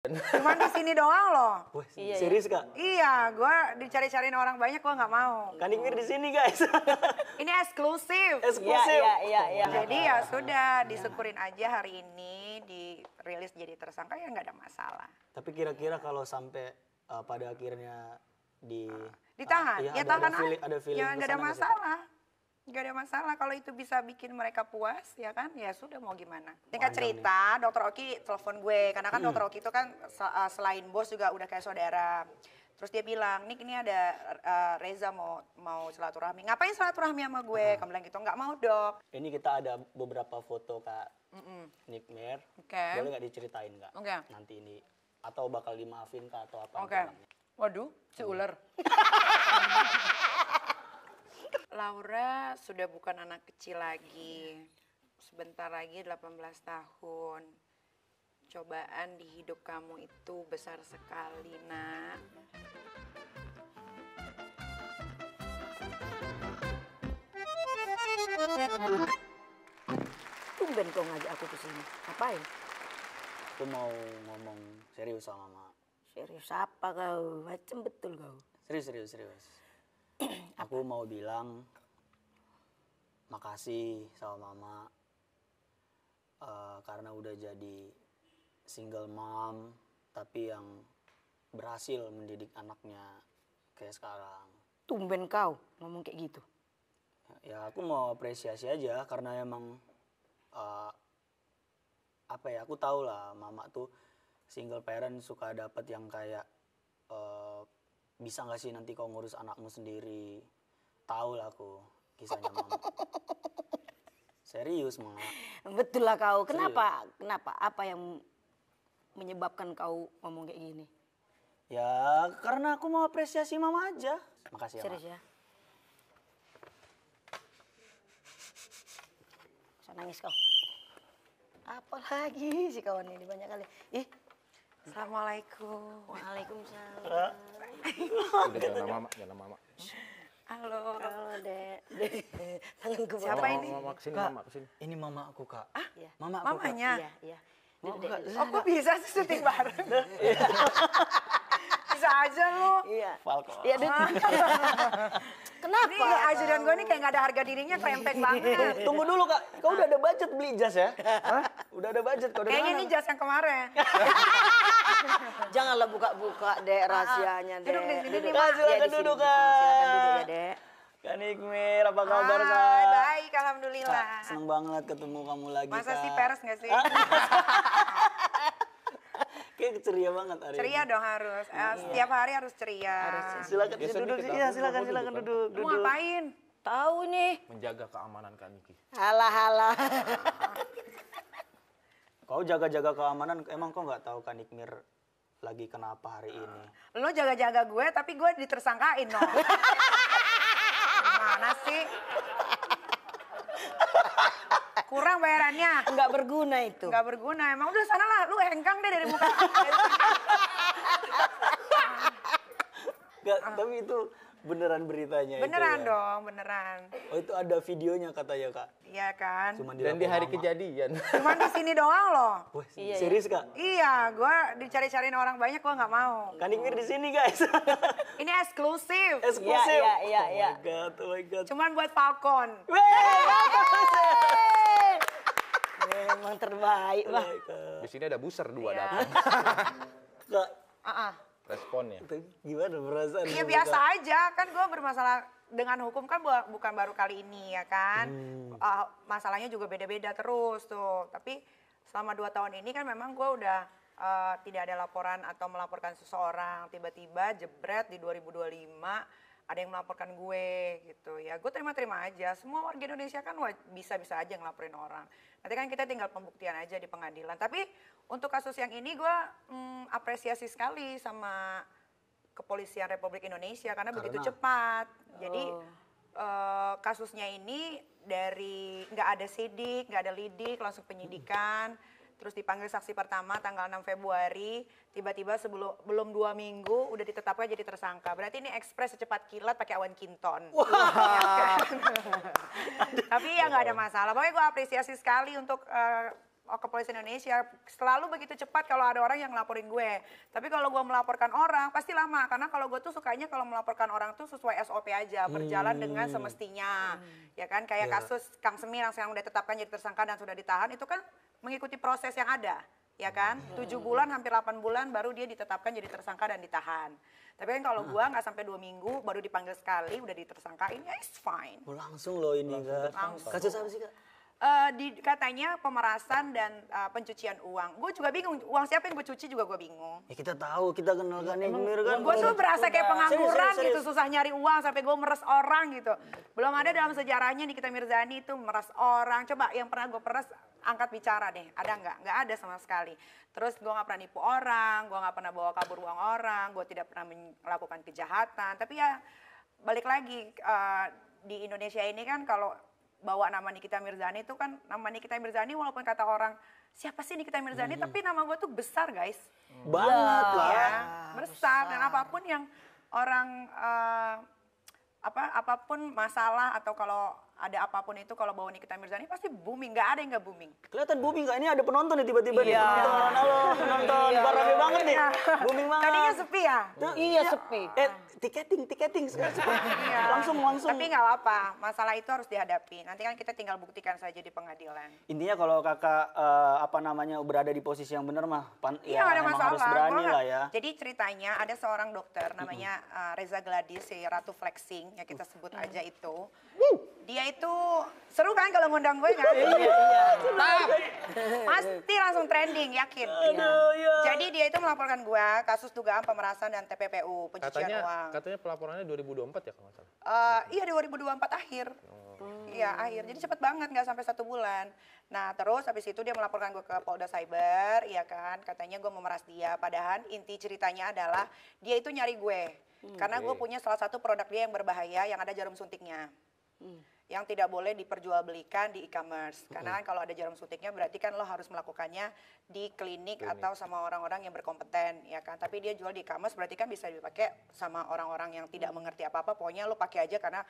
Cuman di sini doang loh. Wah, Iya, serius Kak? Iya, gue dicari-cariin orang banyak, gue nggak mau. Kaningmir di sini guys. Ini eksklusif. Eksklusif. Iya. Jadi ya sudah, disyukurin aja hari ini dirilis jadi tersangka ya nggak ada masalah. Tapi kira-kira kalau sampai pada akhirnya Ditahan, iya, ya tahan ada feeling ya nggak ada kesana nggak sih, Kak? masalah. Nggak ada masalah kalau itu bisa bikin mereka puas ya kan, ya sudah mau gimana. Tingkat cerita, Dokter Oki telepon gue, karena kan Dokter Oki itu kan selain bos juga udah kayak saudara. Terus dia bilang, Nik ini ada Reza mau silaturahmi. Ngapain silaturahmi sama gue? Kamu bilang gitu, nggak mau dok. Ini kita ada beberapa foto Kak Nikmir. Oke. Boleh nggak diceritain Kak? Oke. Nanti ini atau bakal dimaafin Kak atau apa? Oke. Waduh, si ular. Laura sudah bukan anak kecil lagi. Sebentar lagi 18 tahun. Cobaan di hidup kamu itu besar sekali, Nak. Tumben kau ngajak aku ke sini. Ngapain? Aku mau ngomong serius sama Mama. Serius apa kau? Macam betul kau. Serius. Aku mau bilang makasih sama Mama karena udah jadi single mom tapi yang berhasil mendidik anaknya kayak sekarang. Tumben kau ngomong kayak gitu. Ya aku mau apresiasi aja karena emang apa ya, aku tahu lah Mama tuh single parent suka dapat yang kayak bisa nggak sih nanti kau ngurus anakmu sendiri. Tahu lah aku kisahnya Mama. Serius Mama. Betul lah kau. Kenapa? Apa yang menyebabkan kau ngomong kayak gini? Ya karena aku mau apresiasi Mama aja. Makasih ya Serius Mama. ya? Bisa nangis kau. Apalagi si kawan ini banyak kali. Ih, Assalamualaikum. waalaikumsalam. Udah jangan mama. Halo. Halo dek. Tanganku Siapa bawah. ini? Mama kesini, Kak, mama kesini. ini Mama aku Kak. Iya. Mama aku Kak. Mamanya? Iya. Mau Duduk, Kak? dek. Oh kok bisa sih syuting bareng? Bisa aja lu. Iya. Falco. Iya, duduk. Kenapa? Ini ajudan gue nih kayak gak ada harga dirinya, krempek banget. Tunggu dulu Kak, kau udah ada budget beli jas ya? Hah? Udah ada budget kau dari Kayaknya mana? ini jas yang kemarin. Janganlah buka-buka dek rahasianya dek. Duduk di sini nih, Kak, Mak. silakan Iya, di sini, duduk, di sini. Kak. Silakan duduk ya dek. Kak Nikmir, apa kabar Kak? Hai, baik, alhamdulillah. Kak, seneng banget ketemu kamu lagi Masa Kak. sih peres gak sih? Kayak ceria banget hari Ceria ini. dong harus. Setiap hari harus ceria. Silakan Biasa duduk. dikit, Iya, aku silakan duduk, kan? duduk. Mau ngapain? Tahu nih. Menjaga keamanan Kak Niki. Halah. Kau jaga-jaga keamanan, emang kau nggak tahu Kak Nikmir lagi kenapa hari ini? Lo jaga-jaga gue, tapi gue ditersangkain dong. Gimana sih? Kurang bayarannya. Enggak berguna itu. Nggak berguna. Emang udah sana lah, lu hengkang deh dari muka. Nggak, tapi itu beneran beritanya Beneran itu ya? dong, beneran. Oh itu ada videonya katanya Kak. Iya kan? Cuman Dan di hari Mama. kejadian. Cuman di sini doang loh. Wah, Iya, serius Kak? Iya, gue dicari-cariin orang banyak, gue nggak mau. Kak Nikmir di sini guys. Ini eksklusif. Eksklusif. Iya. Oh my god. Cuman buat Falcon. Memang terbaik, Oh Bah. my God. Di sini ada booster 2 Iya. datang. Kak, Responnya. itu gimana perasaan? Iya kamu, biasa Kak? aja, kan gue bermasalah dengan hukum kan bukan baru kali ini ya kan. Masalahnya juga beda-beda terus tuh. Tapi selama 2 tahun ini kan memang gue udah tidak ada laporan atau melaporkan seseorang. Tiba-tiba jebret di 2025 ada yang melaporkan gue gitu ya. Gue terima-terima aja. Semua warga Indonesia kan bisa-bisa aja ngelaporin orang. Nanti kan kita tinggal pembuktian aja di pengadilan. Tapi untuk kasus yang ini gue apresiasi sekali sama Kepolisian Republik Indonesia karena begitu cepat. Jadi kasusnya ini dari nggak ada sidik, nggak ada lidik, langsung penyidikan. Terus dipanggil saksi pertama tanggal 6 Februari, tiba-tiba belum 2 minggu udah ditetapkan jadi tersangka. Berarti ini ekspres secepat kilat pakai awan kinton. Ya kan? Tapi ya nggak ada masalah. Pokoknya gue apresiasi sekali untuk kepolisian Indonesia selalu begitu cepat kalau ada orang yang ngelaporin gue. Tapi kalau gue melaporkan orang pasti lama karena kalau gue tuh sukanya kalau melaporkan orang tuh sesuai SOP aja, berjalan dengan semestinya. Ya kan kayak kasus Kang Semir yang sekarang udah ditetapkan jadi tersangka dan sudah ditahan itu kan mengikuti proses yang ada. Ya kan, 7 bulan hampir 8 bulan baru dia ditetapkan jadi tersangka dan ditahan. Tapi kan kalau gua nggak sampai 2 minggu baru dipanggil sekali udah ditersangkain, ya it's fine. Oh, langsung loh ini Kak. Langsung. Kasus apa sih Kak? Katanya pemerasan dan pencucian uang. Gue juga bingung, uang siapa yang gue cuci juga gue bingung. Ya kita tahu, kita kenal kan yang bener kan. Gue tuh berasa kayak pengangguran Serius. gitu, susah nyari uang sampai gue meres orang gitu. Belum ada dalam sejarahnya Nikita Mirzani itu meres orang. Coba yang pernah gue peres, angkat bicara deh, ada nggak? Nggak ada sama sekali. Terus gue nggak pernah nipu orang, gue nggak pernah bawa kabur uang orang, gue tidak pernah melakukan kejahatan. Tapi ya balik lagi, di Indonesia ini kan kalau bawa nama Nikita Mirzani itu kan nama Nikita Mirzani walaupun kata orang siapa sih Nikita Mirzani tapi nama gue tuh besar guys. Banget lah. Ya, besar dan apapun yang orang apapun masalah atau kalau ada apapun itu kalau bawa Nikita Mirzani pasti booming, nggak ada yang nggak booming. Kelihatan booming Kak, ini ada penonton nih tiba-tiba nih. Iya. Halo, penonton, rame banget nih. Booming banget. Tadinya sepi ya. Iya sepi. Tiketing sekarang. Iya. Langsung. Tapi nggak apa-apa, masalah itu harus dihadapi. Nanti kan kita tinggal buktikan saja di pengadilan. Intinya kalau Kakak berada di posisi yang benar mah, Iya, ya ada emang masalah. harus berani Gua lah ya. Jadi ceritanya ada seorang dokter namanya Reza Gladys, si Ratu Flexing, ya kita sebut aja itu. Dia itu seru kan kalau ngundang gue kan? Pasti langsung trending, yakin. Jadi dia itu melaporkan gue kasus dugaan pemerasan dan TPPU, pencucian uang. Katanya pelaporannya 2024 ya kalau nggak salah. Iya 2024 akhir. Iya akhir, jadi cepet banget nggak sampai 1 bulan. Nah terus habis itu dia melaporkan gue ke Polda Cyber, ya kan, katanya gue memeras dia. Padahal inti ceritanya adalah dia itu nyari gue. Karena gue punya salah satu produk dia yang berbahaya yang ada jarum suntiknya. Yang tidak boleh diperjualbelikan di e-commerce. Karena kan kalau ada jarum suntiknya berarti kan lo harus melakukannya di klinik atau sama orang-orang yang berkompeten, ya kan. Tapi dia jual di e-commerce berarti kan bisa dipakai sama orang-orang yang tidak mengerti apa-apa. Pokoknya lo pakai aja karena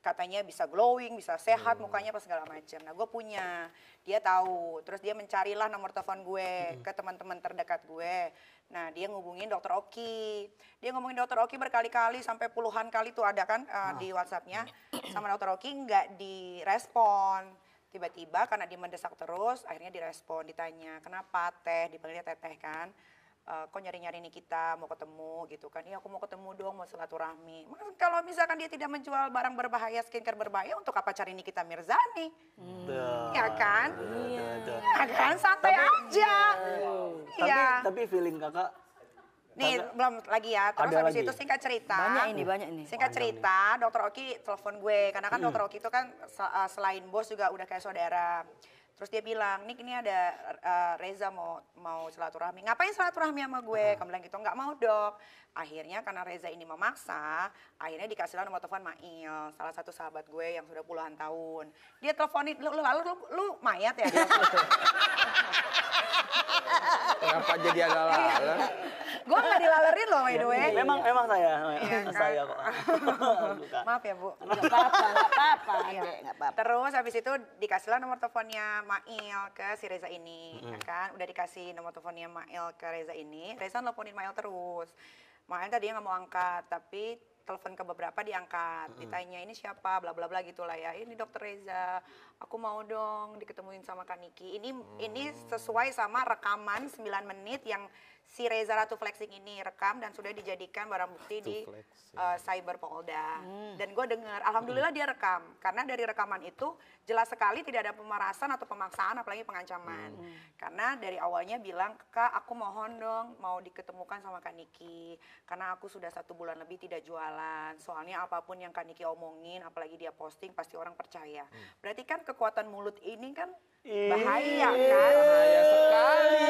katanya bisa glowing, bisa sehat mukanya apa segala macam. Nah gue punya, dia tahu. Terus dia mencarilah nomor telepon gue ke teman-teman terdekat gue. Nah dia ngubungin Dokter Oki. Dia ngomongin Dokter Oki berkali-kali sampai puluhan kali tuh ada kan di WhatsApp-nya sama Dokter Oki nggak direspon. Tiba-tiba karena dia mendesak terus, akhirnya direspon, ditanya kenapa Teh, dipanggilnya Teteh kan. Kok nyari-nyari Nikita mau ketemu gitu kan. Iya aku mau ketemu dong, mau silaturahmi. Mas, kalau misalkan dia tidak menjual barang berbahaya, skincare berbahaya, untuk apa cari Nikita Mirzani? Ya kan? Ya kan, santai aja. Iya. Tapi feeling Kakak Nih belum lagi ya, terus Ada habis lagi? itu singkat cerita. Banyak ini. Singkat cerita, Dokter Oki telepon gue, karena kan Dokter Oki itu kan selain bos juga udah kayak saudara. Terus dia bilang, Nik ini ada Reza mau silaturahmi. Ngapain silaturahmi sama gue? Kamu bilang gitu, nggak mau dok. Akhirnya karena Reza ini memaksa, akhirnya dikasihlah nomor telepon Mail, salah satu sahabat gue yang sudah puluhan tahun. Dia teleponin, lu mayat ya? Kenapa jadi ada lalat? Gue nggak dilalerin loh by the way. memang saya Iya, saya kan? kok. Maaf ya Bu. Nggak apa-apa, Iya. Dek, nggak apa-apa. Terus habis itu dikasihlah nomor teleponnya Mail ke si Reza ini, ya kan? Udah dikasih nomor teleponnya Mail ke Reza ini. Reza nelponin Mail terus. Mail tadi nggak mau angkat, tapi telepon ke beberapa diangkat. Ditanya ini siapa, bla bla bla gitulah ya. Ini Dokter Reza. Aku mau dong diketemuin sama Kak Niki. Ini sesuai sama rekaman 9 menit yang si Reza Ratu Flexing ini rekam dan sudah dijadikan barang bukti di Cyber Polda. Dan gue dengar, alhamdulillah dia rekam. Karena dari rekaman itu jelas sekali tidak ada pemerasan atau pemaksaan apalagi pengancaman. Karena dari awalnya bilang, Kak aku mohon dong mau diketemukan sama Kak Niki. Karena aku sudah 1 bulan lebih tidak jualan. Soalnya apapun yang Kak Niki omongin, apalagi dia posting pasti orang percaya. Berarti kan kekuatan mulut ini kan bahaya kan? Bahaya sekali.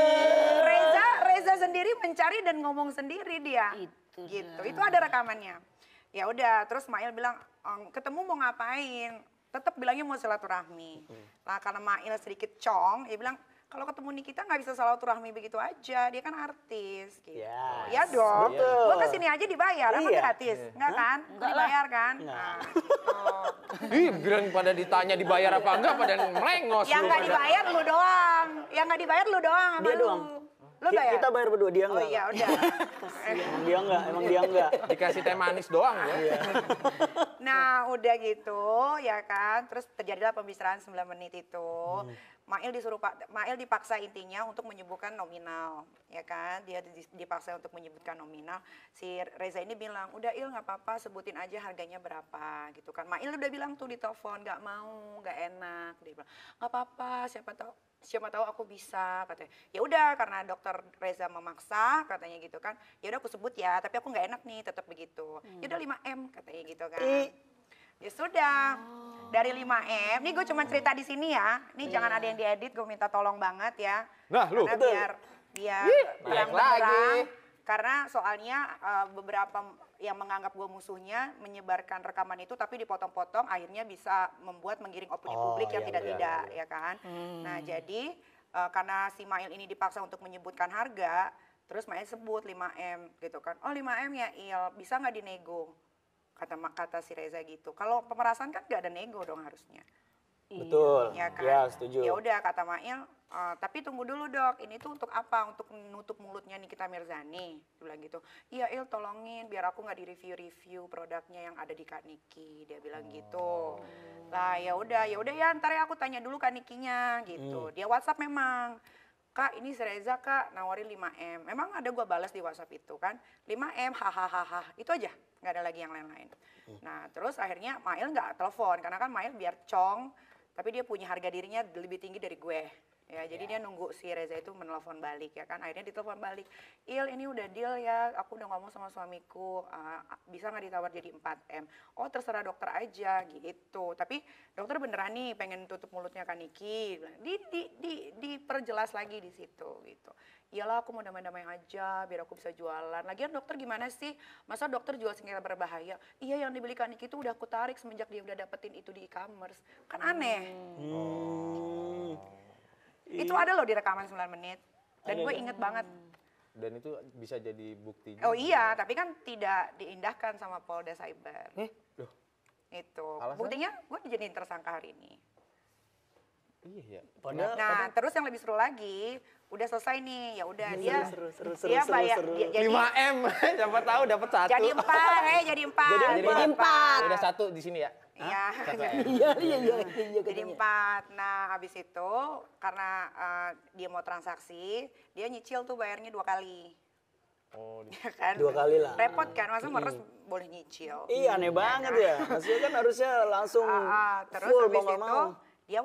Reza sendiri mencari dan ngomong sendiri dia. Itu gitu. Itu ada rekamannya. Ya udah, terus Mail bilang, ketemu mau ngapain? Tetap bilangnya mau silaturahmi. Nah, karena Mail sedikit cong, dia bilang, kalau ketemu Nikita nggak bisa silaturahmi begitu aja, dia kan artis gitu. Yes, Ya dong, betul. gue kesini aja dibayar, emang Iya. gratis? Enggak kan? Enggak lah. Dibayar kan? Enggak. Nah, gitu. Ih, bilang pada ditanya dibayar apa enggak, pada melengos. Yang lu nggak pada. dibayar lu doang, yang nggak dibayar lu doang sama Dia lu. doang. Lu bayar? Kita bayar berdua, dia Oh enggak. iya udah. Emang dia enggak. Dikasih teh manis doang ya. Nah udah gitu ya kan, terus terjadilah pembicaraan 9 menit itu. Mail dipaksa intinya untuk menyebutkan nominal, ya kan? Dia dipaksa untuk menyebutkan nominal. Si Reza ini bilang, udah Il nggak apa-apa, sebutin aja harganya berapa, gitu kan? Mail udah bilang tuh di telepon, nggak mau, nggak enak. Dia bilang, nggak apa-apa, siapa tahu aku bisa, katanya. Ya udah, karena dokter Reza memaksa, katanya gitu kan. Ya udah aku sebut ya, tapi aku nggak enak nih, tetap begitu. Ya udah 5M, katanya gitu kan. Ya sudah, dari 5M, ini gue cuma cerita di sini ya. Ini jangan ada yang diedit, gue minta tolong banget ya. Nah, lu. Karena biar naik terang-benderang. lagi. Karena soalnya beberapa yang menganggap gue musuhnya menyebarkan rekaman itu tapi dipotong-potong akhirnya bisa membuat menggiring opini publik yang tidak-tidak ya kan. Nah jadi karena si Mail ini dipaksa untuk menyebutkan harga, terus Mail sebut 5M gitu kan. Oh 5M ya Il, bisa nggak dinego? Kata si Reza gitu. Kalau pemerasan kan nggak ada nego dong harusnya. Betul. Ya kan? Ya, setuju. Ya udah kata Mail, tapi tunggu dulu dok, ini tuh untuk apa? Untuk menutup mulutnya Nikita Mirzani. Dia bilang gitu. Iya Il tolongin biar aku nggak di-review produknya yang ada di Kak Niki. Dia bilang gitu. Lah ya udah ya ntar ya aku tanya dulu Kak Nikinya gitu. Dia WhatsApp memang. Kak ini si Reza kak nawarin 5M. Memang ada gue balas di WhatsApp itu kan. 5M hahaha. Itu aja. Nggak ada lagi yang lain-lain. Nah terus akhirnya Mail nggak telepon. Karena kan Mail biar cong. Tapi dia punya harga dirinya lebih tinggi dari gue. Ya, jadi dia nunggu si Reza itu menelpon balik ya kan. Akhirnya ditelepon balik. Il ini udah deal ya. Aku udah ngomong sama suamiku. Bisa nggak ditawar jadi 4M? Oh terserah dokter aja gitu. Tapi dokter beneran nih pengen tutup mulutnya Kak Niki. Diperjelas lagi di situ gitu. Iyalah aku mau damai-damai aja biar aku bisa jualan. Lagian dokter gimana sih? Masa dokter jual skincare berbahaya? Iya yang dibeli Kak Niki itu udah aku tarik semenjak dia udah dapetin itu di e-commerce. Kan aneh. Itu ada loh di rekaman 9 menit. Dan gue inget banget. Dan itu bisa jadi bukti. Oh iya, tapi kan tidak diindahkan sama Polda Cyber. Loh, Itu. Alasan? Buktinya gue dijadiin tersangka hari ini. iya ya. Nah, terus yang lebih seru lagi, udah selesai nih. Ya udah dia seru, dia bayar dia- jadi 5M, siapa tahu dapat satu. jadi 4, jadi 4. Jadi 4. Udah satu di sini ya. Iya. Iya. Jadi 4. Nah, habis itu karena dia mau transaksi, dia nyicil tuh bayarnya 2 kali. Oh, Ya kan? 2 kali lah. Repot kan, masa meres boleh nyicil. Iya aneh banget ya. Maksudnya kan harusnya langsung Terus full habis mau nggak itu mau. dia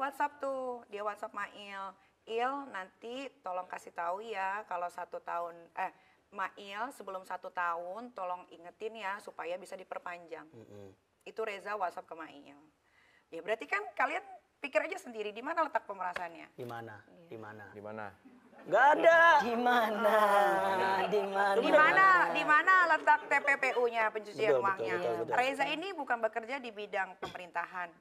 WhatsApp Mail. Il nanti tolong kasih tahu ya kalau 1 tahun Mail sebelum 1 tahun tolong ingetin ya supaya bisa diperpanjang. Itu Reza WhatsApp ke Mail. Ya berarti kan kalian pikir aja sendiri di mana letak pemerasannya. Di mana? Di mana? di mana? Gak ada. Di mana? Di mana letak TPPU-nya pencucian Betul, uangnya. betul. Reza ini bukan bekerja di bidang pemerintahan,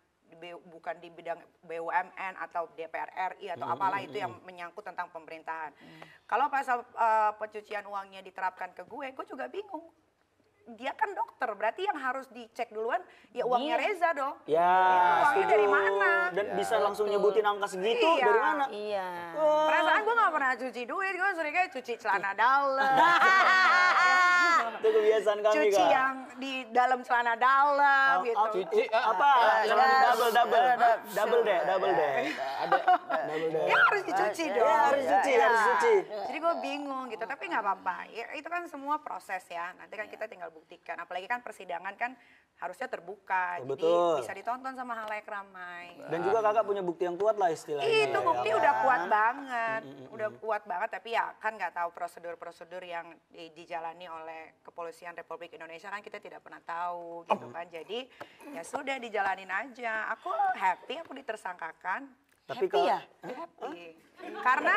bukan di bidang BUMN atau DPR RI atau apalah itu yang menyangkut tentang pemerintahan. Kalau pasal pencucian uangnya diterapkan ke gue juga bingung. Dia kan dokter, berarti yang harus dicek duluan ya uangnya Reza dong. Ya, uangnya setuju. dari mana? Dan bisa langsung nyebutin angka segitu Iya. dari mana? Iya. Perasaan gue gak pernah cuci duit, gue seringnya cuci celana dalam. Itu kebiasaan kami Cuci Kak. yang di dalam celana dalam gitu. Cuci Apa? Double deh. Ya harus dicuci dong. Ya harus cuci. Jadi gue bingung gitu, tapi nggak apa-apa. Ya, itu kan semua proses ya. Nanti kan kita tinggal buktikan. Apalagi kan persidangan kan harusnya terbuka. Betul. Jadi bisa ditonton sama halayak ramai. Dan juga kakak punya bukti yang kuat lah istilahnya. Itu ya, bukti ya udah kan? kuat banget, udah kuat banget. Tapi ya kan nggak tahu prosedur-prosedur yang dijalani oleh Kepolisian Republik Indonesia kan kita tidak pernah tahu gitu kan. Jadi ya sudah dijalanin aja. Aku happy, aku ditersangkakan. Tapi Happy ya? Happy. Karena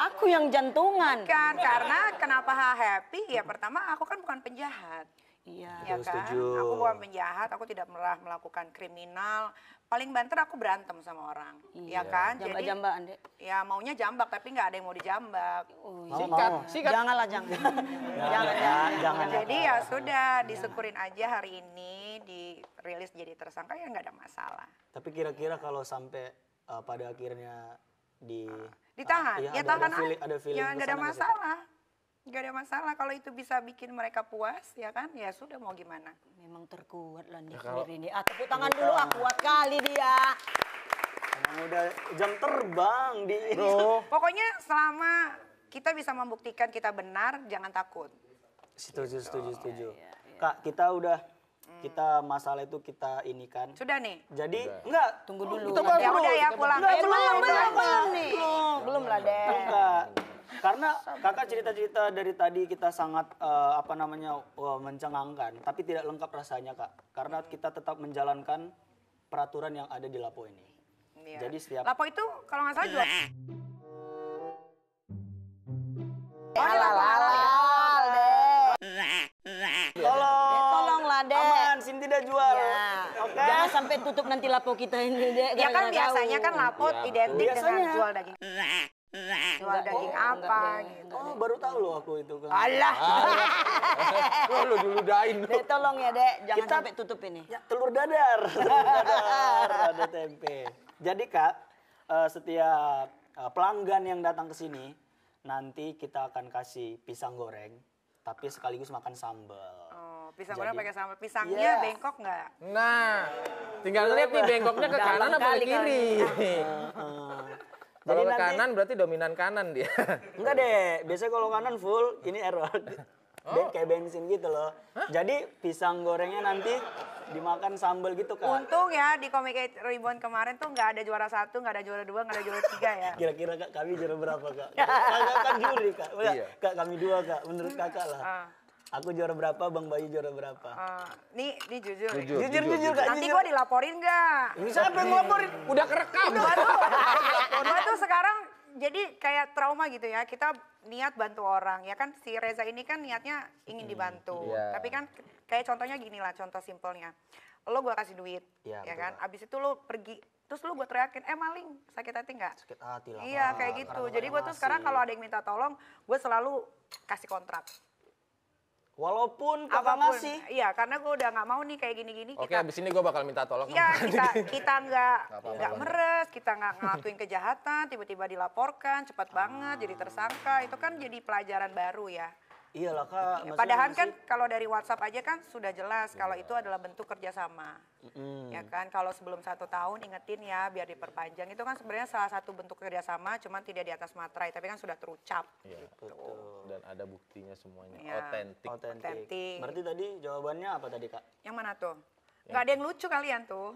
Aku yang jantungan. karena kenapa happy? Ya pertama aku kan bukan penjahat. Iya. Ya kan? Setuju. Aku bukan penjahat, aku tidak pernah melakukan kriminal. Paling banter aku berantem sama orang. Ya kan? Jadi Jambak-jambakan, Dek. ya maunya jambak tapi nggak ada yang mau dijambak. Oh, Sikat, sikat. Janganlah, jangan. Jangan. Jadi ya sudah disyukurin aja hari ini dirilis jadi tersangka ya nggak ada masalah. Tapi kira-kira kalau sampai pada akhirnya Ditahan, iya, ya ada tahan feeling- aja. ada feeling Ya nggak ada kesana nggak sih, Kak? masalah. Nggak ada masalah kalau itu bisa bikin mereka puas ya kan ya sudah mau gimana. Memang terkuat lah dia kalau- sendiri ini. Tepuk tangan dulu, kuat kali dia. Emang udah jam terbang di Bro, Pokoknya selama kita bisa membuktikan kita benar jangan takut. Setuju. Kak, kita masalah itu kita ini kan. Sudah nih. Jadi enggak Tunggu dulu. Ya udah ya pulang. Enggak, belum nih. Belum lah, Dek. Enggak. Karena kakak cerita-cerita dari tadi kita sangat mencengangkan, tapi tidak lengkap rasanya, Kak. Karena kita tetap menjalankan peraturan yang ada di Lapo ini. Iya. Jadi setiap Lapo itu kalau nggak salah jual. Halal, Dek. Tolonglah, Dek. aman, Sim tidak jual. Ya. Oke. Jangan sampai tutup nanti lapo kita ini, Dek. Ya kan gara-gara biasanya kau. kan Lapo Iya, identik dengan Biasanya. jual daging. Jual daging apa gitu. Oh, baru tahu loh aku itu kan. Alah. lu duludain lu. Dek, tolong ya, Dek. Jangan Kita- sampai tutup ini. Ya, telur dadar. Telur dadar, ada tempe. Jadi Kak, setiap pelanggan yang datang ke sini, nanti kita akan kasih pisang goreng, tapi sekaligus makan sambal. Oh, pisang Jadi- goreng pakai sambal. Pisangnya Iya. bengkok nggak? Nah, tinggal lihat nih bengkoknya ke kanan apa ke kali kiri. Jadi Kalau ke nanti- kanan berarti dominan kanan dia. Enggak deh, biasanya kalau kanan full, ini error. Kayak bensin gitu loh. Jadi pisang gorengnya nanti dimakan sambal gitu Kak. Untung ya di Komik Ribbon kemarin tuh nggak ada juara 1, nggak ada juara 2, nggak ada juara 3 ya. Kira-kira Kak, kami juara berapa Kak? Kakak kan juri Kak. Udah, Iya. Kak kami 2 Kak, menurut Kakak lah. Ah. Aku juara berapa, Bang Bayu juara berapa? Nih jujur. Jujur Kak, Nanti jujur. gue dilaporin nggak? Siapa yang ngelaporin? Udah kerekam. Gue tuh sekarang jadi kayak trauma gitu ya. Kita niat bantu orang ya kan, si Reza ini kan niatnya ingin dibantu. Iya. Tapi kan kayak contohnya gini lah, contoh simpelnya. Lo gue kasih duit, Iya, ya betul, kan? Kak. Abis itu lo pergi, terus lo gue teriakin, maling, sakit hati nggak? Sakit hati lah. Iya Kak, kayak gitu. karena Jadi gue tuh sekarang kalau ada yang minta tolong, gue selalu kasih kontrak. Walaupun Kakak Apapun. ngasih. Iya, karena gue udah nggak mau nih kayak gini-gini. Oke, kita, abis ini gue bakal minta tolong. Iya, kita nggak apa-apa. meres, kita nggak ngelakuin kejahatan, tiba-tiba dilaporkan, cepat banget jadi tersangka. Itu kan jadi pelajaran baru ya. Iyalah Kak. maksudnya Padahal kan masih- kalau dari WhatsApp aja kan sudah jelas kalau itu adalah bentuk kerjasama. Mm-mm. Ya kan, kalau sebelum 1 tahun ingetin ya biar diperpanjang. Itu kan sebenarnya salah satu bentuk kerjasama, cuman tidak di atas materai, tapi kan sudah terucap. Iya. Betul. Dan ada buktinya semuanya. Iya. Otentik. Otentik. Otentik. Berarti tadi jawabannya apa tadi Kak? Yang mana tuh? Nggak ada yang lucu kalian tuh.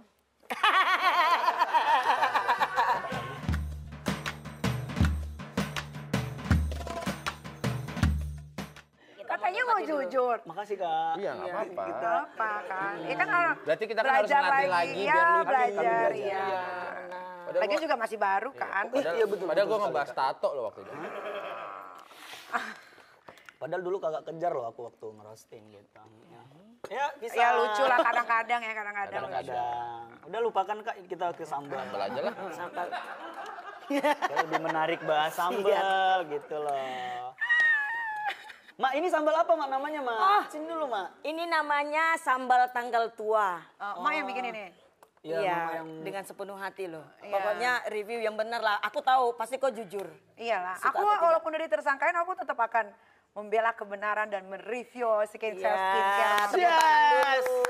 Katanya mau jujur. Makasih Kak. Iya, nggak apa-apa. Nggak apa kan? Ya kan Berarti kita kan harus belajar ngelatih lagi ya, biar lucu. belajar Kami ya. Padahal Lagi gua- juga masih baru kan. Padahal, Iya, betul, padahal betul gue ngebahas sekali, tato loh waktu itu. Padahal dulu Kakak kejar loh aku waktu ngerosting gitu. Ya, bisa. Ya lucu lah kadang-kadang ya kadang-kadang. Kadang-kadang. Udah lupakan Kak, kita ke sambal. Sambal aja lah. Sambal. Kayak lebih menarik bahas sambal gitu loh. Mak, ini sambal apa Mak namanya Mak? Sini dulu Mak. Ini namanya sambal tanggal tua. Mak yang bikin ini. Iya, Iya, Mama yang dengan sepenuh hati loh. Iya. Pokoknya review yang benar lah. Aku tahu, pasti kau jujur. Iyalah. Suka Aku atau tidak? walaupun udah ditersangkain aku tetap akan membela kebenaran dan mereview skincare. tepuk Yes. tangan dulu.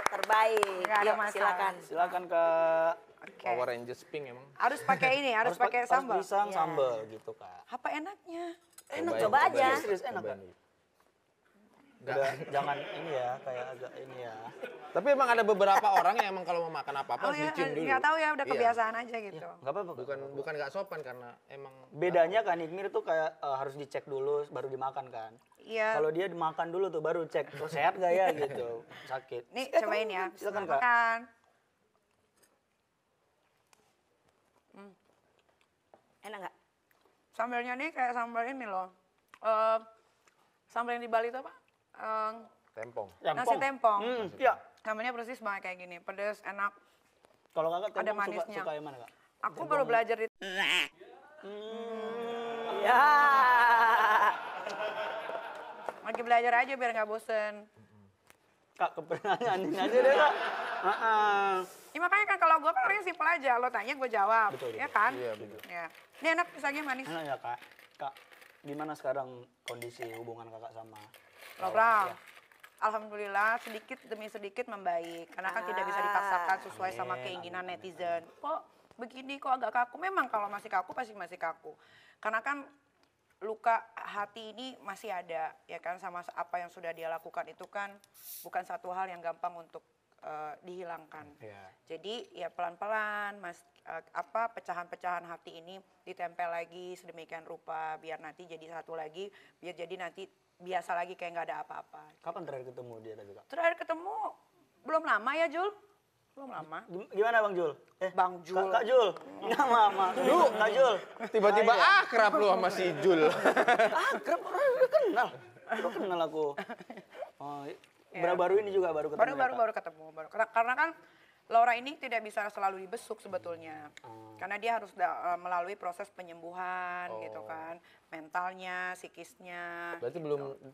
Terbaik. Nggak ada Yuk, masalah. silakan. silakan Kak. Oke. Power Rangers pink emang. Harus pakai ini, harus pakai sambal. pisang Iya. sambal gitu Kak. Apa enaknya? Enak coba aja. Serius enak Kak. Udah, jangan ini ya, kayak agak ini ya. Tapi emang ada beberapa orang yang emang kalau mau makan apa-apa Oh harus ya, dicium dulu. nggak tahu ya udah Iya. kebiasaan aja gitu. Enggak apa-apa. Kak. Bukan nggak sopan karena emang Bedanya kan Nikmir tuh kayak harus dicek dulu baru dimakan kan. Iya. Kalau dia dimakan dulu tuh baru cek, oh sehat gak ya gitu. Sakit. Nih Eh, cobain kamu ya. Silakan Kak. Makan. Enak nggak? Sambalnya nih kayak sambal ini loh. Sambal yang di Bali itu apa? Tempong. Nasi tempong. Iya. Namanya persis banget kayak gini, pedas, enak. Kalau kakak Ada tempong manisnya. suka yang mana kak? Aku baru belajar di Ya. lagi belajar aja biar nggak bosen. Kak kepertanyaannya aja deh kak. Ya makanya kan kalau gue kan orangnya simpel aja, lo tanya gue jawab, Betul, ya betul. kan? Iya, betul. Ya. Ini enak pisangnya manis. Enak ya kak. Kak, gimana sekarang kondisi hubungan kakak sama Laura, Ya. alhamdulillah sedikit demi sedikit membaik. Karena kan tidak bisa dipaksakan sesuai sama Amin, keinginan amin, netizen. Kok begini, kok agak kaku? Memang kalau masih kaku pasti masih kaku. Karena kan luka hati ini masih ada, ya kan, sama apa yang sudah dia lakukan itu kan bukan satu hal yang gampang untuk dihilangkan. Iya. Jadi ya pelan-pelan pecahan-pecahan hati ini ditempel lagi sedemikian rupa biar nanti jadi satu lagi, biar jadi nanti biasa lagi kayak nggak ada apa-apa. Kapan terakhir ketemu dia tadi kak? Terakhir ketemu belum lama ya Jul? Belum lama. Gimana Bang Jul? Bang Jul. Kak Jul. Nggak mama. Lu Kak Jul. Tiba-tiba akrab lu sama si Jul. Akrab orang udah kenal. Udah kenal aku. Oh, baru ini juga baru ketemu. Baru ketemu. Karena kan Laura ini tidak bisa selalu dibesuk sebetulnya. Karena dia harus melalui proses penyembuhan gitu kan. Mentalnya, psikisnya. Berarti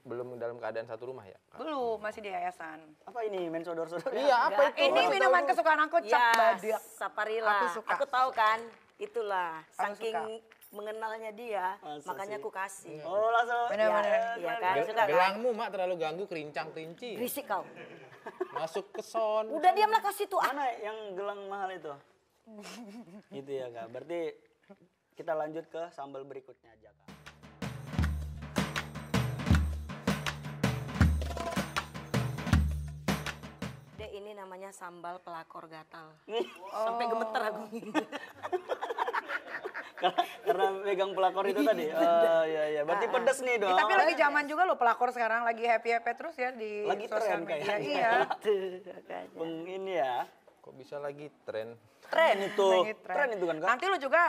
belum dalam keadaan satu rumah ya? Kak? Belum, masih di yayasan. Apa ini main sodor-sodor? Iya, apa itu? Ini Aku minuman tahu. kesukaan aku, cap Ya, badak. Saparilla. Aku suka. Aku tahu kan. Itulah. Aku Saking suka. mengenalnya dia, Masa makanya sih? aku kasih. Oh langsung. Bener-bener. Iya kan? Suka kan? Gelangmu mak terlalu ganggu kerincang-kerinci. Berisik kau. Masuk ke son. Udah diamlah kasih tuh. Mana yang gelang mahal itu? Gitu ya kak. Berarti kita lanjut ke sambal berikutnya aja kak. Dek, ini namanya sambal pelakor gatal. Sampai gemeter aku. Karena pegang pelakor itu tadi. Oh iya iya. Berarti pedes nih dong. Tapi lagi zaman juga loh pelakor sekarang lagi happy terus ya di Lagi sosial tren media. kayaknya. Iya. Tuh, makanya. Ini ya. Kok bisa lagi tren? Tren itu. Lagi Tren itu kan kak. Nanti lu juga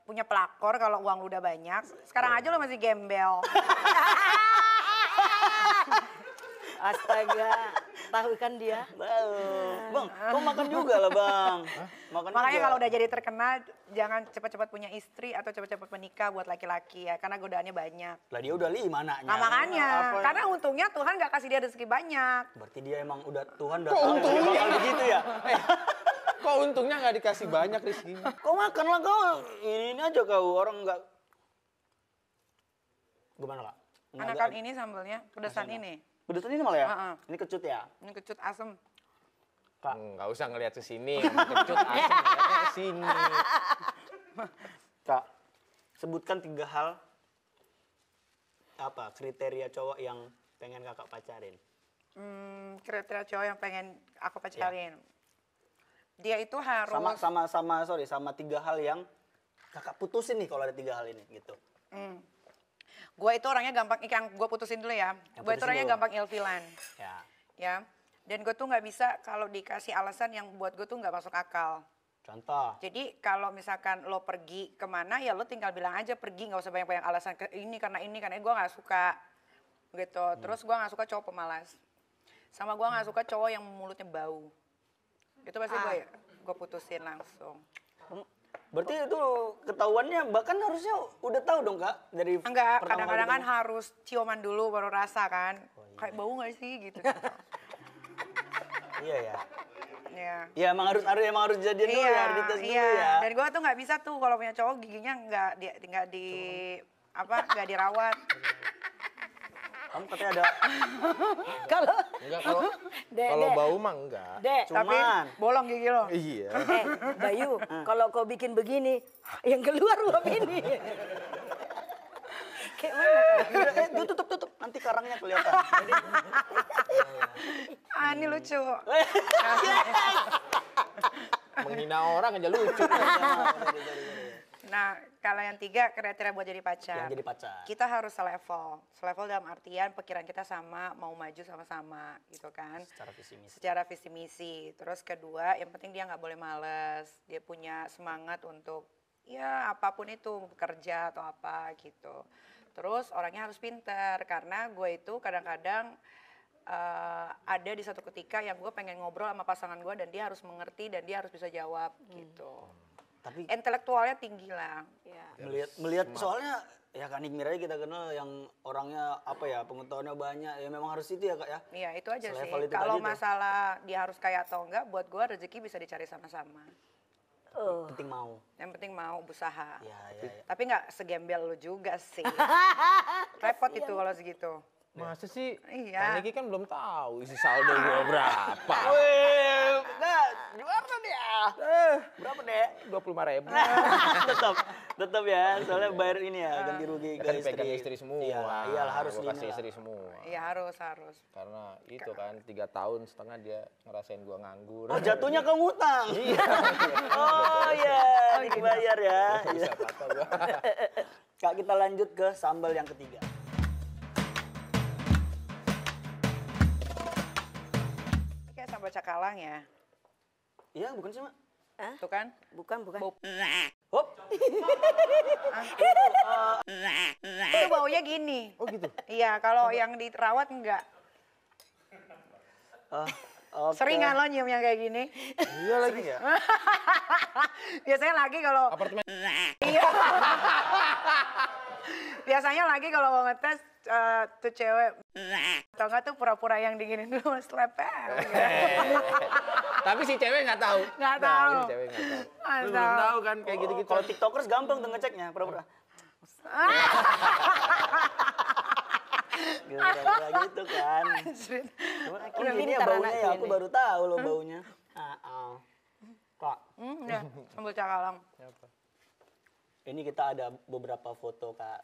punya pelakor kalau uang lu udah banyak. Sekarang aja lu masih gembel. Astaga, tahu kan dia? Tahu. Bang, kau makan juga lah bang. Makan Makanya juga. kalau udah jadi terkenal jangan cepat-cepat punya istri atau cepat-cepat menikah buat laki-laki ya. Karena godaannya banyak. Lah dia udah 5 anaknya. Nah makanya, Apa- karena untungnya Tuhan gak kasih dia rezeki banyak. Berarti dia emang udah Tuhan udah Kok tahu dia untungnya? bakal begitu ya. Kok untungnya nggak dikasih banyak rezekinya? Kau makan lah kau. Ini aja kau orang nggak. Gimana kak? Nggak Anakan ada- ini sambalnya, pedesan Masanya. ini. Pedesan ini malah ya? Heeh. Ini kecut ya? Ini kecut asem. Kak. Nggak usah ngelihat ke sini. Kecut asem ngeliatnya ke sini. Kak, sebutkan 3 hal apa kriteria cowok yang pengen kakak pacarin. Kriteria cowok yang pengen aku pacarin. Dia itu harus Sama 3 hal yang kakak putusin nih kalau ada 3 hal ini gitu. gue itu orangnya gampang, yang gue putusin dulu ya. Gue itu putusin orangnya dulu. gampang ilfilan, Ya. ya. Dan gue tuh nggak bisa kalau dikasih alasan yang buat gue tuh nggak masuk akal. Contoh. Jadi kalau misalkan lo pergi kemana ya lo tinggal bilang aja pergi, nggak usah banyak-banyak alasan ke ini karena gue nggak suka gitu. Terus gue nggak suka cowok pemalas, sama gue nggak suka cowok yang mulutnya bau. Itu pasti gue putusin langsung. Berarti itu ketahuannya bahkan harusnya udah tahu dong kak dari Enggak, pertama kadang-kadang kali kan harus ciuman dulu baru rasa kan. Kayak bau nggak sih gitu. ketemu. Iya ya. Ya. Ya emang harus jadian dulu ya, harus dites dulu ya. Dan gue tuh nggak bisa tuh kalau punya cowok giginya nggak dirawat. Kamu katanya ada Kalau Enggak, Dek, kalau Dek. bau mah enggak. Dek, Tapi cuman bolong gigi lo. Iya. Bayu, kalau kau bikin begini, yang keluar uap ini. Kayak mana? Dia tutup nanti karangnya kelihatan. Ini lucu. Menghina orang aja lucu. Nah, kalau yang 3 kriteria buat jadi pacar. Yang jadi pacar. Kita harus selevel. Selevel dalam artian pikiran kita sama, mau maju sama-sama gitu kan. Secara visi misi. Secara visi misi. Terus kedua, yang penting dia nggak boleh males. Dia punya semangat untuk ya apapun itu, bekerja atau apa gitu. Terus orangnya harus pinter karena gue itu kadang-kadang ada di satu ketika yang gue pengen ngobrol sama pasangan gue dan dia harus mengerti dan dia harus bisa jawab gitu. Tapi Intelektualnya tinggi lah. Ya. melihat soalnya ya Kak Nikmir aja kita kenal yang orangnya apa ya pengetahuannya banyak ya memang harus itu ya Kak ya. Iya itu aja sih. Selevel itu Kalau tadi tuh. masalah dia harus kaya atau enggak, buat gue rezeki bisa dicari sama-sama. Penting mau. Yang penting mau berusaha. Ya. Tapi nggak segembel lu juga sih. Repot itu kalau segitu. Masa sih? Iya. Kak Niki kan belum tahu isi saldo gue berapa. Wih, nah, gimana dia? Berapa deh? 25.000. tetap ya, soalnya bayar ini ya ganti rugi ke Kan istri. pegang istri semua. Iyalah harus Gua kasih inilah. istri semua. Iya harus. Karena itu kan 3 tahun setengah dia ngerasain gua nganggur. Oh jatuhnya ke ngutang. Iya. Oh iya, dibayar ya. Bisa kata gua. Kak kita lanjut ke sambal yang ketiga. Kayak sambal cakalang ya. Iya bukan sih Mak? Tuh kan. Bukan. Hop. Itu baunya gini. Oh gitu. Iya, kalau yang dirawat enggak. Oke. Sering kan lo nyium yang kayak gini? Iya lagi ya. Biasanya lagi kalau Apartemen. iya. Biasanya lagi kalau mau ngetes tuh cewek atau enggak tuh pura-pura yang diginin dulu selepet. Tapi si cewek nggak tahu. Nggak Nah, tahu. ini cewek nggak tahu. Nggak Lu belum tahu. tahu kan kayak gitu-gitu. Kalau tiktokers gampang tuh ngeceknya pura-pura. Gara-gara gitu kan. Cuma, oh Udah gini ya pintar baunya anaknya ya, aku ini. baru tahu loh baunya. Kak, Ya, sambal cakalang. ini kita ada beberapa foto Kak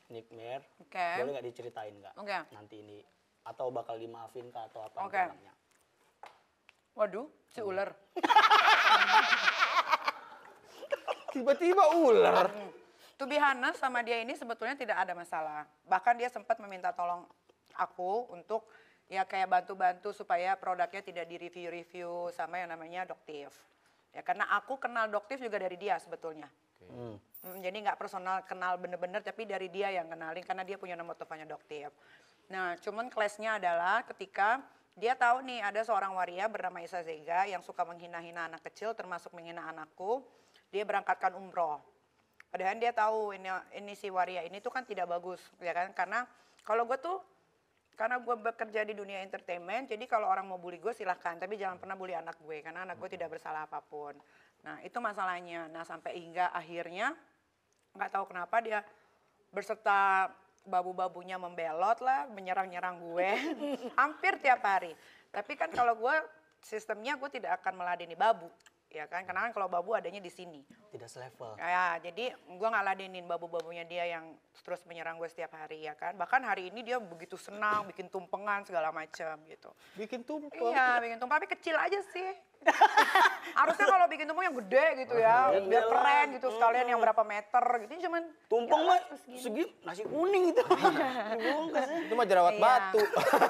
Nikmir. Oke. Boleh nggak diceritain Kak? Oke. Nanti ini atau bakal dimaafin Kak atau apa Oke. namanya? Waduh, si ular. Tiba-tiba ular. To be honest, sama dia ini sebetulnya tidak ada masalah. Bahkan dia sempat meminta tolong aku untuk ya kayak bantu-bantu supaya produknya tidak di-review-review sama yang namanya Doktif. Ya karena aku kenal Doktif juga dari dia sebetulnya. Jadi nggak personal kenal bener-bener tapi dari dia yang kenalin karena dia punya nomor teleponnya Doktif. Nah cuman clash-nya adalah ketika dia tahu nih ada seorang waria bernama Isa Zega yang suka menghina-hina anak kecil termasuk menghina anakku. Dia berangkatkan umroh. Padahal dia tahu ini si waria ini tuh kan tidak bagus ya kan karena kalau gue tuh karena gue bekerja di dunia entertainment jadi kalau orang mau bully gue silahkan tapi jangan pernah bully anak gue karena anak gue tidak bersalah apapun. Nah itu masalahnya. Nah sampai hingga akhirnya nggak tahu kenapa dia berserta babu-babunya membelot lah menyerang-nyerang gue hampir tiap hari. Tapi kan kalau gue sistemnya gue tidak akan meladeni babu. Ya kan, karena kan kalau babu adanya di sini. Tidak selevel. Ya, jadi gue nggak ladenin babu-babunya dia yang terus menyerang gue setiap hari ya kan. Bahkan hari ini dia begitu senang, bikin tumpengan segala macam gitu. Bikin tumpeng. Iya, bikin tumpeng, tapi kecil aja sih. Harusnya kalau bikin tumpeng yang gede gitu ya, biar keren gitu sekalian yang berapa meter gitu. Cuman Tumpeng ya, mah segini. segi nasi kuning itu. Dibungkus. Itu mah jerawat Iya. batu.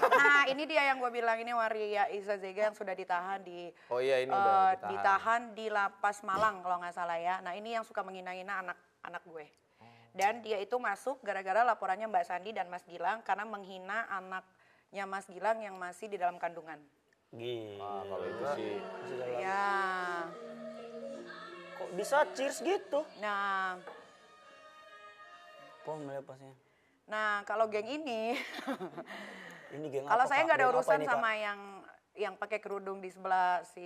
Nah ini dia yang gue bilang ini waria Isa Zega yang sudah ditahan di Oh iya, ini udah ditahan. ditahan di Lapas Malang kalau nggak salah ya. Nah ini yang suka menghina-hina anak gue. Dan dia itu masuk gara-gara laporannya Mbak Sandi dan Mas Gilang karena menghina anaknya Mas Gilang yang masih di dalam kandungan. Gila. Kalau itu sih. Ya. Kok bisa cheers gitu? Nah, Kok melepasnya? kalau geng ini, Ini geng kalau apa, saya Kak? nggak ada Geng apa urusan ini, Kak? sama yang pakai kerudung di sebelah si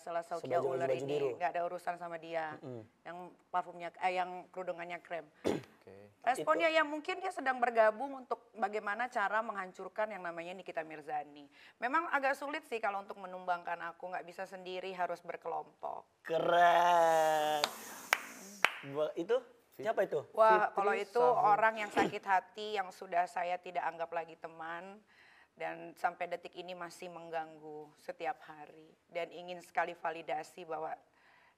salah Saukia Sebaju- ular baju ini, biru. nggak ada urusan sama dia. Yang parfumnya, yang kerudungannya krem. Oke. Responnya ya mungkin dia sedang bergabung untuk bagaimana cara menghancurkan yang namanya Nikita Mirzani. Memang agak sulit sih kalau untuk menumbangkan aku, nggak bisa sendiri, harus berkelompok. Keren. Itu siapa itu? Wah, kalau itu orang yang sakit hati yang sudah saya tidak anggap lagi teman dan sampai detik ini masih mengganggu setiap hari dan ingin sekali validasi bahwa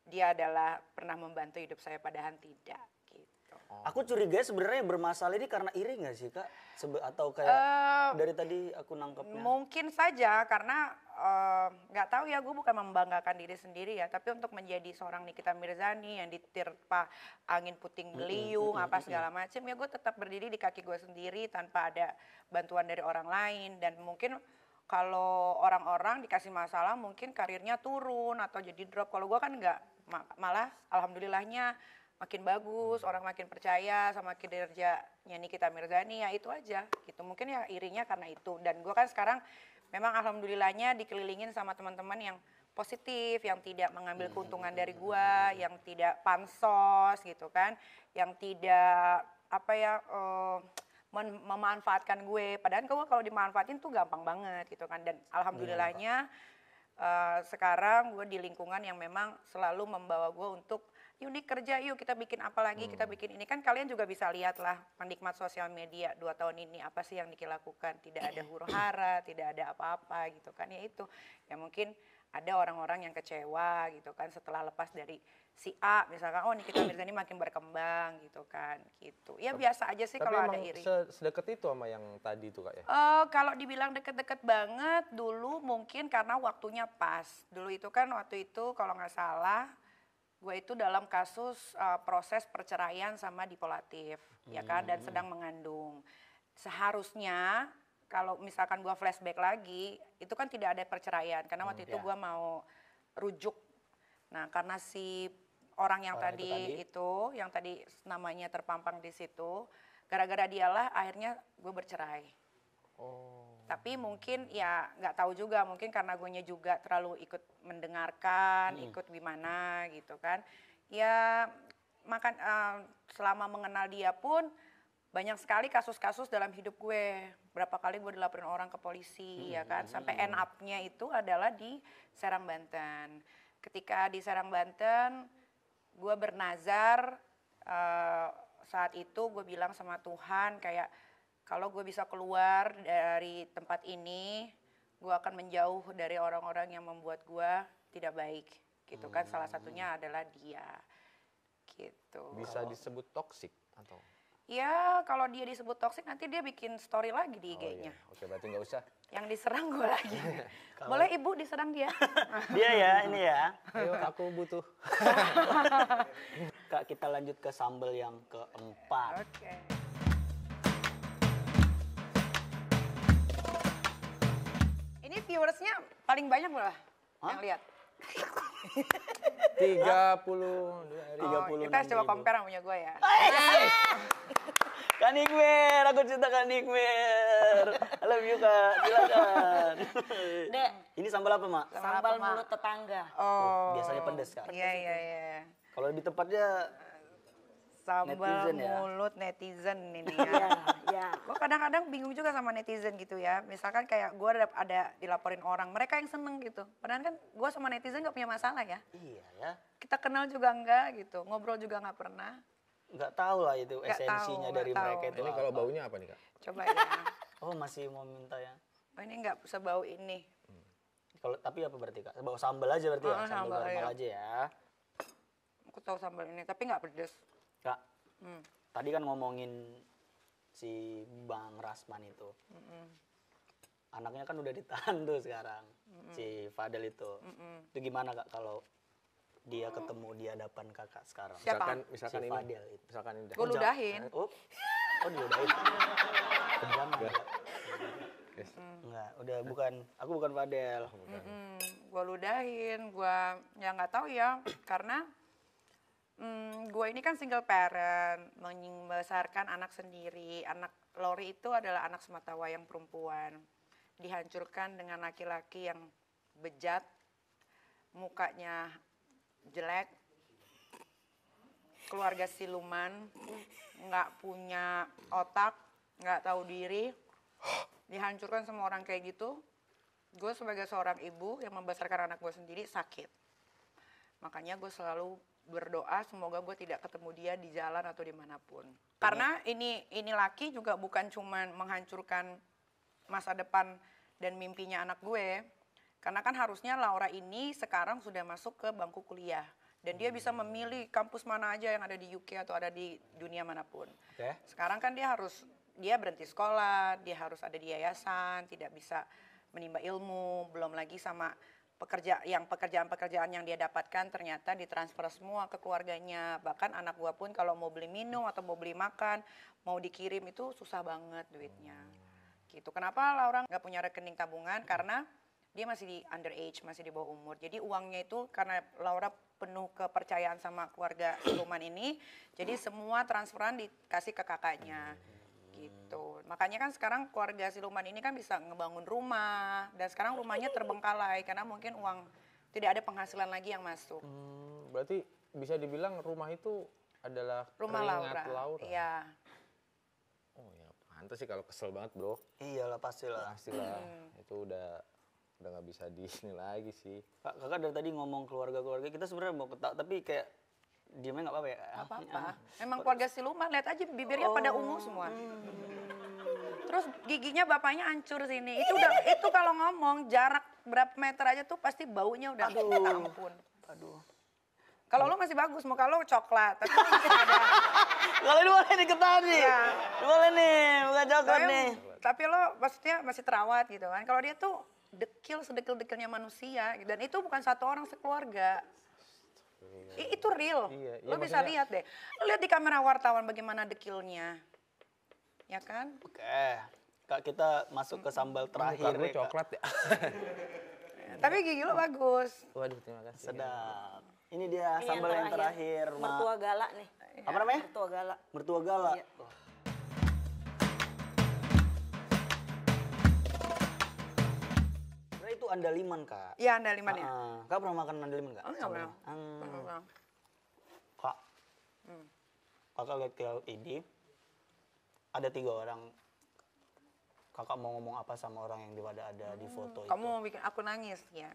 dia adalah pernah membantu hidup saya padahal tidak gitu. Aku curiga sebenarnya yang bermasalah ini karena iri nggak sih Kak? Atau kayak dari tadi aku nangkepnya. Mungkin saja karena nggak tahu ya, gue bukan membanggakan diri sendiri ya, tapi untuk menjadi seorang Nikita Mirzani yang diterpa angin puting beliung apa segala macam, ya gue tetap berdiri di kaki gue sendiri tanpa ada bantuan dari orang lain. Dan mungkin kalau orang-orang dikasih masalah mungkin karirnya turun atau jadi drop. Kalau gue kan nggak, malah alhamdulillahnya makin bagus, orang makin percaya sama kinerjanya Nikita Mirzani, ya itu aja gitu. Mungkin ya irinya karena itu. Dan gue kan sekarang memang alhamdulillahnya dikelilingin sama teman-teman yang positif, yang tidak mengambil keuntungan dari gue, yang tidak pansos gitu kan, yang tidak apa ya memanfaatkan gue. Padahal gue kalau dimanfaatin tuh gampang banget gitu kan. Dan alhamdulillahnya sekarang gue di lingkungan yang memang selalu membawa gue untuk Yunik kerja yuk, kita bikin apa lagi, kita bikin ini. Kan kalian juga bisa lihat lah penikmat sosial media 2 tahun ini apa sih yang Niki lakukan. Tidak ada huru-hara, tidak ada apa-apa gitu kan. Ya itu, ya mungkin ada orang-orang yang kecewa gitu kan setelah lepas dari si A. Misalkan, oh Nikita Mirzani makin berkembang gitu kan. Gitu. Ya biasa aja sih kalau ada iri. Tapi sedekat itu sama yang tadi itu Kak ya? Kalau dibilang deket-deket banget dulu mungkin karena waktunya pas. Dulu itu kan waktu itu kalau nggak salah gue itu dalam kasus proses perceraian sama dipolatif, ya kan, dan sedang mengandung. Seharusnya kalau misalkan gue flashback lagi, itu kan tidak ada perceraian karena waktu itu gue mau rujuk. Nah, karena si orang yang yang tadi namanya terpampang di situ, gara-gara dialah akhirnya gue bercerai. Tapi mungkin ya nggak tahu juga, mungkin karena gue juga terlalu ikut mendengarkan, ikut gimana gitu kan. Ya selama mengenal dia pun banyak sekali kasus-kasus dalam hidup gue. Berapa kali gue dilaporin orang ke polisi ya kan. Sampai end up-nya itu adalah di Serang, Banten. Ketika di Serang, Banten gue bernazar, saat itu gue bilang sama Tuhan kayak, kalau gue bisa keluar dari tempat ini, gue akan menjauh dari orang-orang yang membuat gue tidak baik. Gitu kan, salah satunya adalah dia. Gitu. Bisa disebut toksik atau? Ya, kalau dia disebut toksik nanti dia bikin story lagi di IG-nya. Iya. Oke, berarti nggak usah. Yang diserang gue lagi. Boleh ibu diserang dia? Dia ya, ini ya. Ayo, aku butuh. Kak, kita lanjut ke sambal yang keempat. Oke. Ini viewersnya paling banyak loh yang lihat. 32 Kita coba compare sama punya gue ya. Kak Nikmer, aku cinta Kak Nikmer. I love you Kak, silakan. Dek, Ini sambal apa Mak? sambal mulut tetangga. Oh. Biasanya pedes Kak. Iya. Kalau lebih tepatnya Sambal netizen ya? mulut netizen ini Ya, ya. ya. Gue kadang-kadang bingung juga sama netizen gitu ya. Misalkan kayak gue ada dilaporin orang, mereka yang seneng gitu. Padahal kan gue sama netizen gak punya masalah ya. iya ya. Kita kenal juga enggak gitu, ngobrol juga gak pernah. Nggak tahu lah itu Nggak esensinya tahu, dari nggak mereka tahu. itu. Ini kalau baunya apa nih Kak? Coba ya. Oh masih mau minta ya. Oh ini gak sebau ini. Kalau tapi apa berarti Kak? Bawa sambal aja berarti ya? Oh, Sambal sambal, normal iya. aja ya. Aku tahu sambal ini, tapi gak pedes. Kak, tadi kan ngomongin si Bang Rasman itu. Anaknya kan udah ditahan tuh sekarang, si Fadel itu. Itu gimana Kak kalau dia ketemu di hadapan kakak sekarang? Siapa? Misalkan Si ini. Fadel itu. Misalkan ini. Gue ludahin. Oh diudahin. Kejam ya. Enggak, udah bukan, aku bukan Fadel. Gue ludahin, gue ya nggak tahu ya, karena gue ini kan single parent, membesarkan anak sendiri. Anak Lori itu adalah anak sematawayang perempuan, dihancurkan dengan laki-laki yang bejat, mukanya jelek, keluarga siluman, nggak punya otak, nggak tahu diri, dihancurkan sama orang kayak gitu. Gue sebagai seorang ibu yang membesarkan anak gue sendiri sakit. Makanya gue selalu berdoa semoga gue tidak ketemu dia di jalan atau dimanapun. Karena ini laki juga bukan cuma menghancurkan masa depan dan mimpinya anak gue. Karena kan harusnya Laura ini sekarang sudah masuk ke bangku kuliah. Dan dia bisa memilih kampus mana aja yang ada di UK atau ada di dunia manapun. Oke. Sekarang kan dia berhenti sekolah, dia harus ada di yayasan, tidak bisa menimba ilmu, belum lagi sama pekerjaan-pekerjaan yang dia dapatkan ternyata ditransfer semua ke keluarganya. Bahkan anak gua pun kalau mau beli minum atau mau beli makan, mau dikirim itu susah banget duitnya. Gitu. Kenapa Laura nggak punya rekening tabungan? Karena dia masih di underage, masih di bawah umur. Jadi uangnya itu karena Laura penuh kepercayaan sama keluarga siluman ini, jadi semua transferan dikasih ke kakaknya. Gitu. Makanya kan sekarang keluarga siluman ini kan bisa ngebangun rumah dan sekarang rumahnya terbengkalai karena mungkin uang tidak ada penghasilan lagi yang masuk. Berarti bisa dibilang rumah itu adalah Rumah keringat Laura. Iya. Oh ya, pantas sih kalau kesel banget, Bro. Iyalah pastilah. Pastilah. Itu udah nggak bisa di sini lagi sih. Kakak dari tadi ngomong keluarga-keluarga kita sebenarnya mau ketawa tapi kayak diamnya nggak apa-apa ya. Apa-apa. Memang keluarga siluman, lihat aja bibirnya pada ungu semua. Terus giginya bapaknya hancur sini. Itu kalau ngomong jarak berapa meter aja tuh pasti baunya udah minta ampun. Aduh. Kalau lo masih bagus, muka lo coklat, tapi lo masih ada. Kalau ini boleh diketahui nih. Iya. Boleh nih, bukan coklat nih. Tapi lo maksudnya masih terawat gitu kan. Kalau dia tuh dekil sedekil-dekilnya manusia dan itu bukan satu orang sekeluarga. Itu real. Iya, Lo bisa maksudnya- lihat deh. Lo lihat di kamera wartawan bagaimana dekilnya. Ya kan? Oke. Kak kita masuk ke sambal terakhir Muka gue nih, Kak. coklat ya. Tapi gigi lo bagus. Waduh, terima kasih. Sedap. Ini dia Ini sambal yang terakhir, Ma. Mertua galak nih. Apa namanya? Mertua galak. Mertua gala. Iya. Oh. Sebenarnya itu andaliman, Kak. Iya, andaliman ya. Kak pernah makan andaliman nggak? Enggak pernah. Sambal. Pernah. Kak, kakak lihat ke ini, ada 3 orang. Kakak mau ngomong apa sama orang yang ada di foto Kamu itu? mau bikin aku nangis ya?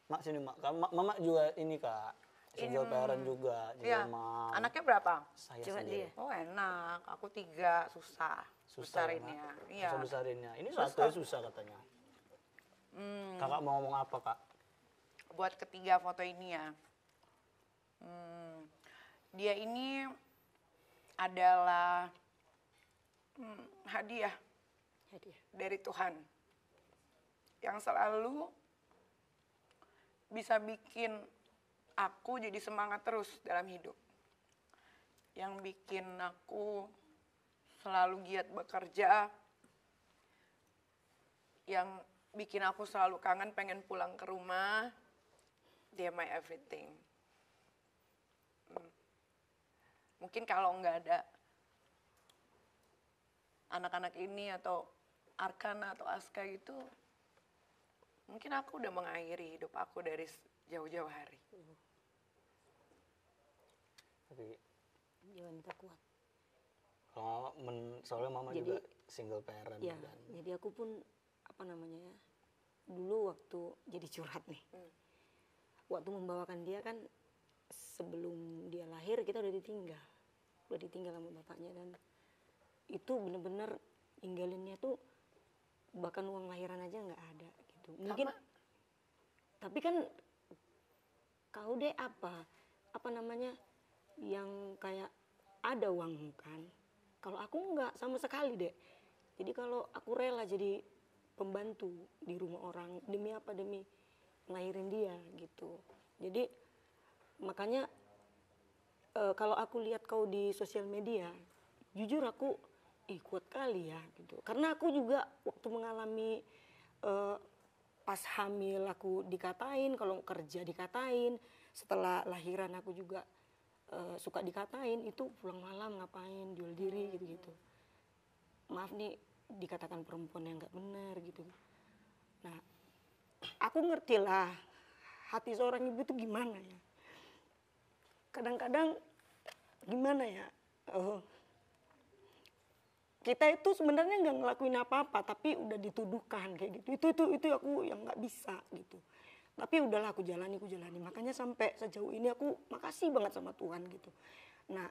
Mak sini, Mak. Mama juga ini, Kak. Single parent juga. Iya. Mama. Anaknya berapa? Saya Cuma sendiri. dia. Oh enak, aku 3, susah. Susah ya, Besarinnya. Mak? Iya. Susah besarinnya. Ini satu susah katanya. Kakak mau ngomong apa, Kak? Buat ketiga foto ini ya. Dia ini adalah hadiah Hadiah. dari Tuhan yang selalu bisa bikin aku jadi semangat terus dalam hidup. Yang bikin aku selalu giat bekerja. Yang bikin aku selalu kangen pengen pulang ke rumah. Dia my everything. Mungkin kalau nggak ada anak-anak ini atau Arkana atau Aska itu, mungkin aku udah mengakhiri hidup aku dari jauh-jauh hari. Tapi Dia wanita kuat. kalau soalnya mama Jadi- juga single parent Ya, kan. jadi aku pun apa namanya ya, dulu waktu jadi curhat nih, waktu membawakan dia kan sebelum dia lahir kita udah ditinggal sama bapaknya dan itu bener-bener ninggalinnya tuh bahkan uang lahiran aja nggak ada gitu. Mungkin, tapi kan kau deh apa namanya yang kayak ada uang kan. Kalau aku nggak sama sekali deh. Jadi kalau aku rela jadi pembantu di rumah orang demi apa, demi ngelahirin dia gitu. Jadi makanya kalau aku lihat kau di sosial media, jujur aku kuat kali ya gitu. Karena aku juga waktu mengalami pas hamil aku dikatain, kalau kerja dikatain, setelah lahiran aku juga suka dikatain, itu pulang malam ngapain, jual diri gitu-gitu. Maaf nih dikatakan perempuan yang nggak benar gitu. Nah, aku ngerti lah hati seorang ibu itu gimana ya. Kadang-kadang gimana ya, kita itu sebenarnya nggak ngelakuin apa-apa tapi udah dituduhkan kayak gitu. Itu aku yang nggak bisa gitu. Tapi udahlah aku jalani. Makanya sampai sejauh ini aku makasih banget sama Tuhan gitu. Nah,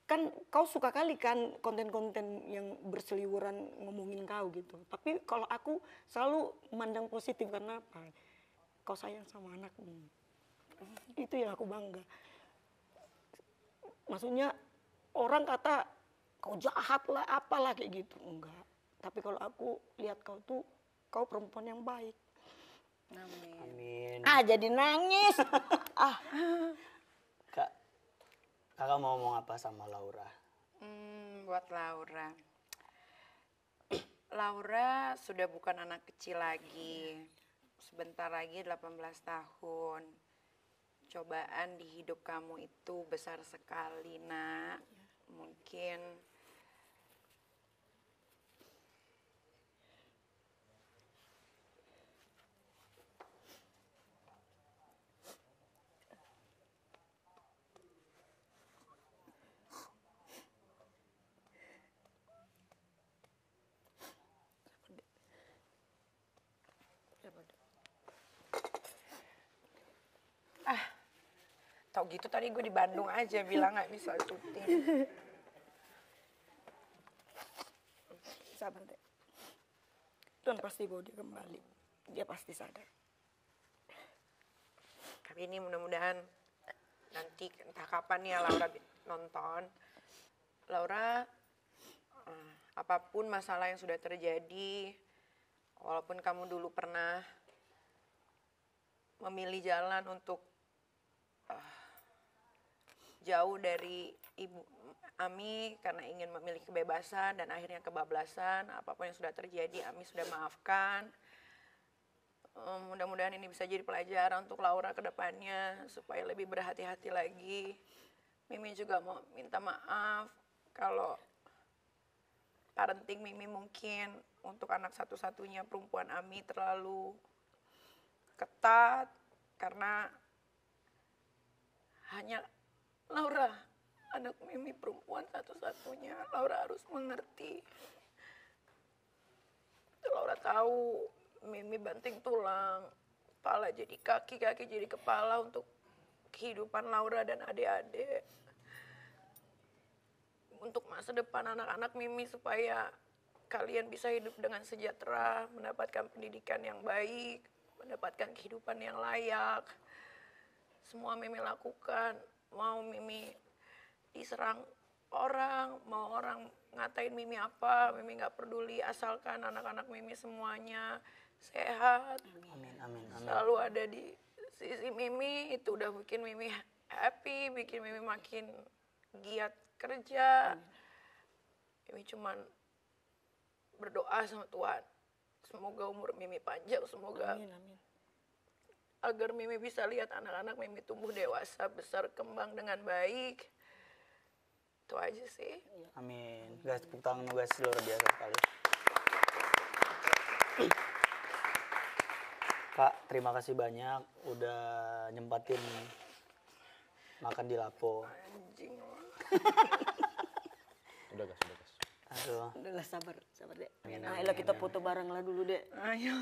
kan kau suka kali kan konten-konten yang berseliweran ngomongin kau gitu. Tapi kalau aku selalu memandang positif karena apa? Kau sayang sama anakmu. Itu yang aku bangga. Maksudnya orang kata kau jahat lah, apalah kayak gitu. Enggak. Tapi kalau aku lihat kau tuh, kau perempuan yang baik. Amin. Amin. Jadi nangis. Kak, kakak mau ngomong apa sama Laura? Buat Laura. Laura sudah bukan anak kecil lagi. Sebentar lagi 18 tahun. Cobaan di hidup kamu itu besar sekali, Nak. Mungkin tau gitu tadi gue di Bandung aja bilang nggak bisa syuting. Sabar deh. Tuhan pasti bawa dia kembali. Dia pasti sadar. Tapi ini mudah-mudahan nanti entah kapan ya Laura nonton. Laura, apapun masalah yang sudah terjadi, walaupun kamu dulu pernah memilih jalan untuk jauh dari Ibu Ami karena ingin memiliki kebebasan dan akhirnya kebablasan, apapun yang sudah terjadi Ami sudah maafkan. Mudah-mudahan ini bisa jadi pelajaran untuk Laura ke depannya supaya lebih berhati-hati lagi. Mimi juga mau minta maaf kalau parenting Mimi mungkin untuk anak satu-satunya perempuan Ami terlalu ketat karena hanya Laura, anak Mimi perempuan satu-satunya. Laura harus mengerti. Laura tahu Mimi banting tulang, kepala jadi kaki, kaki jadi kepala untuk kehidupan Laura dan adik-adik. Untuk masa depan anak-anak Mimi supaya kalian bisa hidup dengan sejahtera, mendapatkan pendidikan yang baik, mendapatkan kehidupan yang layak. Semua Mimi lakukan. Mau Mimi diserang orang, mau orang ngatain Mimi apa, Mimi nggak peduli, asalkan anak-anak Mimi semuanya sehat. Amin, amin, amin. Selalu ada di sisi Mimi, itu udah bikin Mimi happy, bikin Mimi makin giat kerja. Mimi cuman berdoa sama Tuhan, semoga umur Mimi panjang, semoga Amin, amin. agar Mimi bisa lihat anak-anak Mimi tumbuh dewasa, besar, kembang dengan baik. Itu aja sih. Amin. Guys, tepuk tangan guys, luar biasa sekali. Kak, terima kasih banyak udah nyempatin makan di Lapo. Anjing. Udah gas, udah gas. Aduh. Udahlah sabar deh. Nah, ayolah kita foto bareng lah dulu deh. Ayo.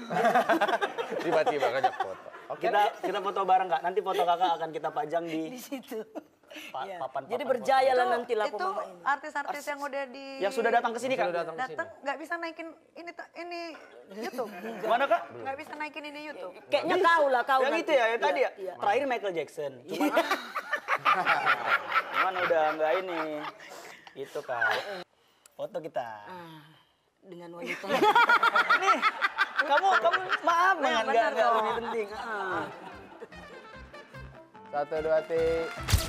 Tiba-tiba ngajak foto. Oke. Kita foto bareng Kak. Nanti foto Kakak akan kita pajang di Di situ. Iya. papan. Jadi berjaya lah nanti lah Itu mama ini. artis-artis yang udah di Yang sudah datang ke sini Kak. Sudah datang ke sini. datang nggak bisa naikin ini YouTube. Gimana Kak? Nggak bisa naikin ini YouTube. Kayaknya kau lah kau. Yang nanti. itu ya, yang tadi ya. Iya. Terakhir Michael Jackson. Cuman udah enggak ini. Itu Kak. Foto kita. Dengan wanita. Nih, kamu maaf banget benar enggak dong. lebih penting. 1, 2, 3.